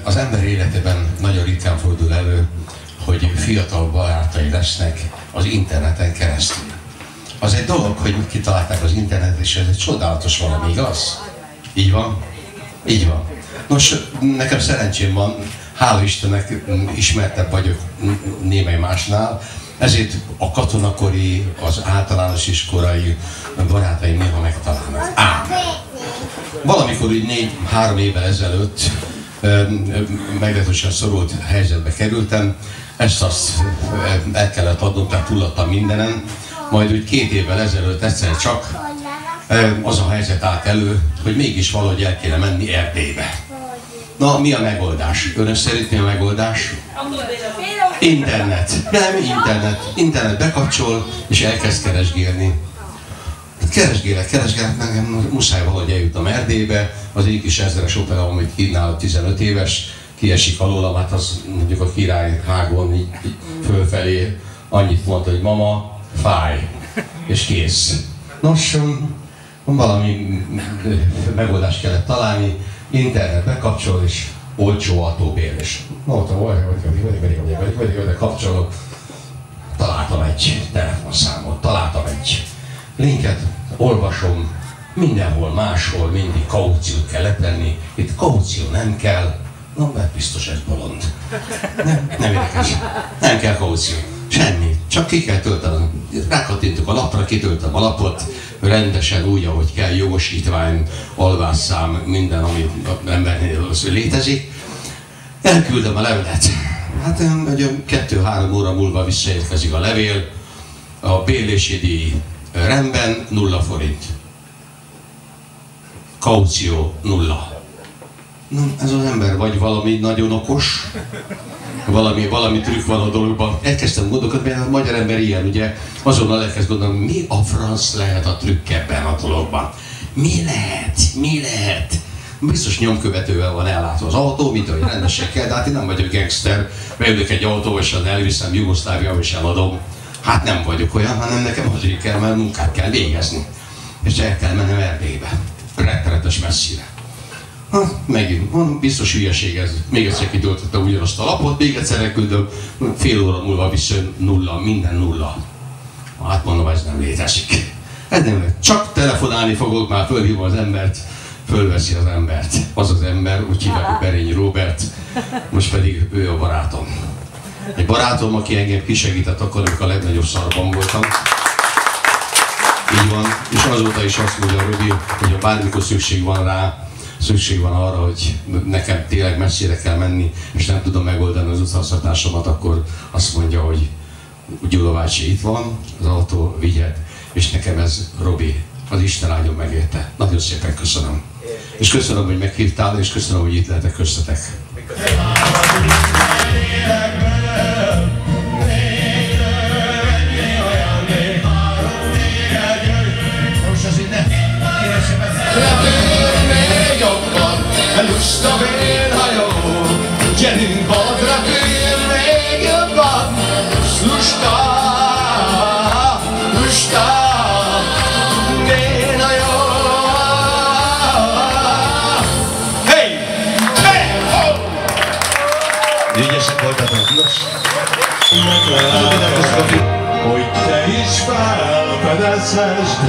Az ember életében nagyon ritkán fordul elő, hogy fiatal barátai lesznek az interneten keresztül. Az egy dolog, hogy kitalálták az internetet, és ez egy csodálatos valami, igaz? Így van? Így van. Nos, nekem szerencsém van, hála Istennek ismertebb vagyok némely másnál, ezért a katonakori, az általános iskolai barátaim néha megtalálnak. Ám, valamikor úgy 3 évvel ezelőtt meglehetősen szorult helyzetbe kerültem, ezt-azt el kellett adnom, tehát túladtam mindenen, majd úgy 2 évvel ezelőtt egyszer csak az a helyzet állt elő, hogy mégis valahogy el kéne menni Erdélybe. Na, mi a megoldás? Önök szerint mi a megoldás? Internet. Nem, internet bekapcsol, és elkezd keresgélni. Keresgélek, nekem muszáj valahogy eljutnom Erdélybe, az egyik is ezres opera, amit kínál 15 éves, kiesik alólam, hát az mondjuk a király hágon így fölfelé annyit mondta, hogy mama, fáj, és kész. Nos, valami megoldást kellett találni, internet bekapcsol, és olcsó autóbérlés. Mondtam, hogy kapcsolok, találtam egy telefonszámot, találtam egy linket, olvasom, mindenhol máshol mindig kauciót kell letenni, itt kaució nem kell, na mert biztos ez bolond. Nem érdekes, nem kell kaució, semmi, csak ki kell töltenem. Rákattintok a lapra, kitöltöm a lapot, rendesen úgy, ahogy kell, jogosítvány, alvásszám, minden, ami embernél létezik. Elküldöm a levelet. Hát 2-3 óra múlva visszaérkezik a levél, a bérlési díj rendben, 0 forint. Kaució 0. Ez az ember vagy valami nagyon okos, valami trükk van a dologban. Elkezdtem gondolkodni, mert a magyar ember ilyen, ugye, azonnal elkezd gondolni, mi a franc lehet a trükk ebben a dologban? Mi lehet? Biztos nyomkövetővel van ellátva az autó, mint ahogy rendesen kell, de hát én nem vagyok gangster, beülök egy autóba, és elviszem Jugoszláviába, és eladom. Hát nem vagyok olyan, hanem nekem azért kell, mert munkát kell végezni. És el kell mennem Erdélybe, rettenetes messzire. Hát megint, biztos hülyeség ez. Még egyszer kitöltöttem ugyanazt a lapot, még egyszer elküldöm, fél óra múlva visszajön 0, minden 0. Hát mondom, ez nem létezik. Ez nem lehet. Csak telefonálni fogok, már fölhívom az embert, fölveszi az embert. Az az ember, úgy hívják, hogy Berényi Róbert, most pedig ő a barátom. Egy barátom, aki engem kisegített akkor, amikor a legnagyobb szarban voltam. Így van, és azóta is azt mondja Robi, hogy ha bármikor szükség van rá, szükség van arra, hogy nekem tényleg messzire kell menni, és nem tudom megoldani az utaztatásomat, akkor azt mondja, hogy Gyula bácsi itt van, az autó vigyed, és nekem ez Robi, az Isten áldjon meg érte. Nagyon szépen köszönöm. És köszönöm, hogy meghívtál, és köszönöm, hogy itt lehetek köztetek. Lusta vérhajó, gyerünk vadra tűr még jobban. Lusta vérhajó. Hey! Hey! Ho! Ügyesek voltatok, nos? Hogy te is felfedezhesd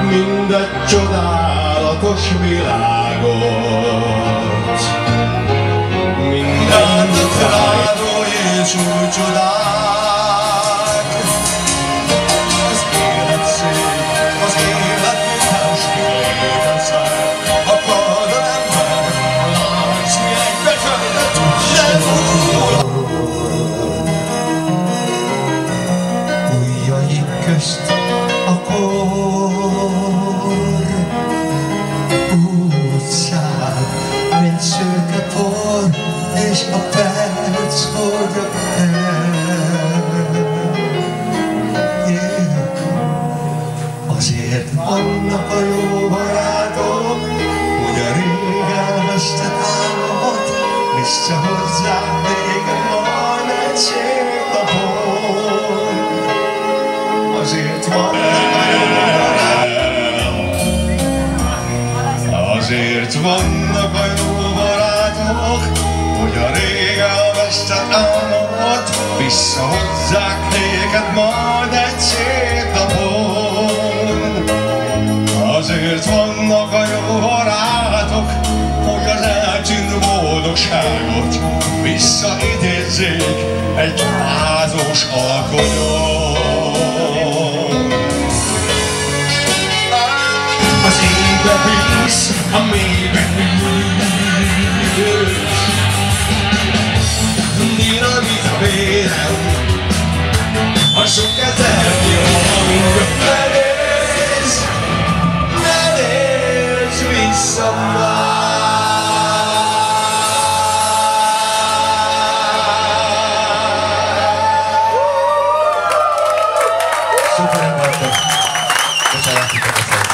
mindegy csodálatos világot. Minden drágó és új csodák. Az élet szép, az élet vitás, létezhet. Akad az ember, a lánc mi egybekölt, nem fúr. Ujjaik közt a kor utcád, mint szőke por, és a perc hordja el. Azért vannak a jó barátok, hogy a rég elvesztett álmot visszahozzák végre majd egy szép napon. Azért vannak a jó barátok, azért vannak a jó barátok, hogy a rég elvesztett álmot visszahozzák néked majd egy szép napon. Azért vannak a jó barátok, hogy az eltűnt boldogságot visszaidézzék egy házos alkonyon. Az égbe visz, a mélybe hűs, dinamit a vérem, a sok ezer hang felnéz, ne nézz vissza már. Szuperek vagytok. Bocsánat, titok a fel.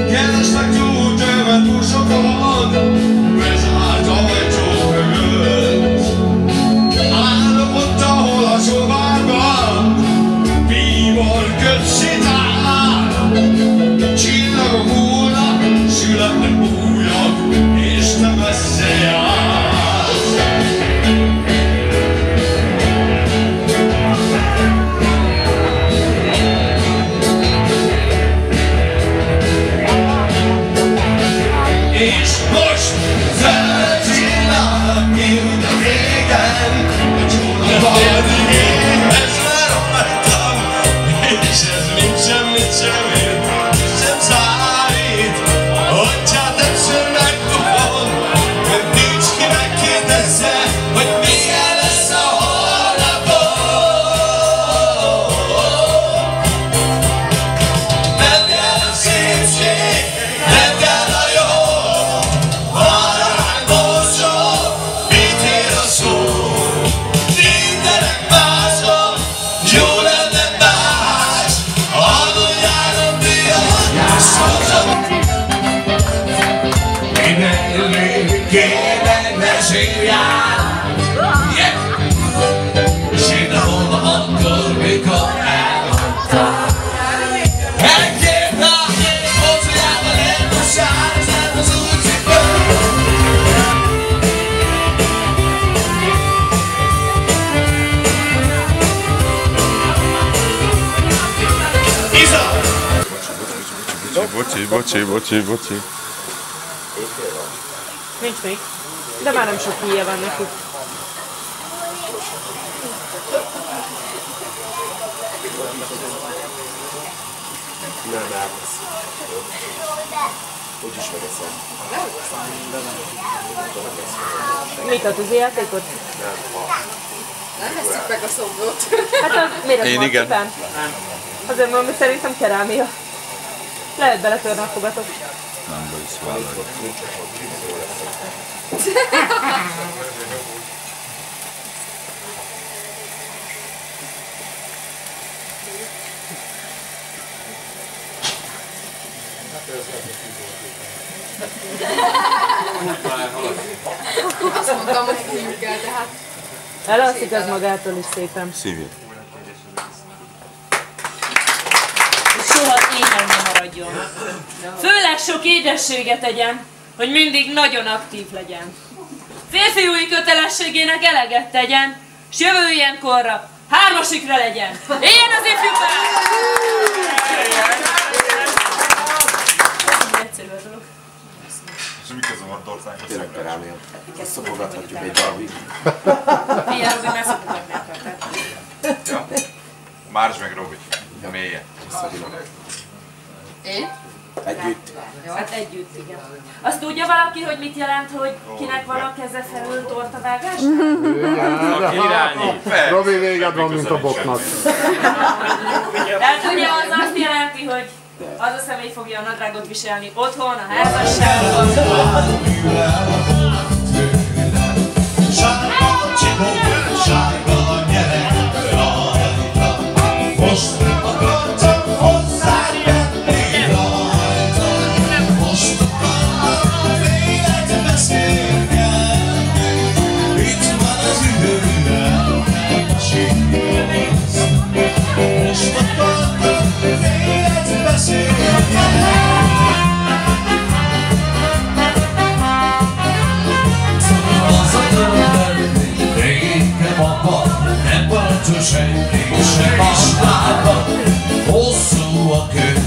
Keresnek túl többet, túl sokan, bezárt ajtók mögött. Állok ott, ahol a szobában bíbor kötszitál. Csillagok múlnak, születnek újak, és nem összejársz. És most felcsinálnak ki, mint a régen, a csónakban éhez lerajtam, és ez mind semmit sem ér, sem számít, hogyha többször megkapom, mert nincs ki megkérdezze, hogy milyen lesz a holnapom. Nem kell a szépség, nem kell a jó, Bocsi. Nincs még, de már nem sok hülye van nekik. Nem elvesz. Úgyis megeszem. Mit a tűzijátékot? Nem veszük meg a szobrót. Hát az miért Én van igen. szépen? Azért mondom, hogy szerintem kerámia. Lehet beletörni a fogatot. Nem baj, szóval. Azt mondtam, hogy hívjuk el, tehát... Elalszik az magától is szépen. Szívja. Soha éhen nem maradjon. Főleg sok édességet tegyen, hogy mindig nagyon aktív legyen. Férfiúi kötelességének eleget tegyen, s jövő ilyenkorra 3-asikra legyen. Éljen az ifjúság! Egyszerű a dolog. És mi közöm a tortánkat? Tényleg kerámia. Ezt szopogathatjuk egy darabig. Figyelj, Robi, már szopogatni akartál. Ja. Márs meg Robi. Mélyen. Én? Együtt. Hát együtt, igen. Azt tudja valaki, hogy mit jelent, hogy kinek van a keze felül tortavágás? Aki irányít. Robi, véged van, mint a boknak. Tehát ugye az azt jelenti, hogy az a személy fogja a nadrágot viselni otthon, a házasságban. Sárga csipog, sárga gyerek, rajta. Most akartam hozzájönni rajta. Most akartam vélet beszélgetni. Itt van az időm, a sikkerhez. Most akartam vélet beszélgetni. senki sem is látta, hosszú a kő.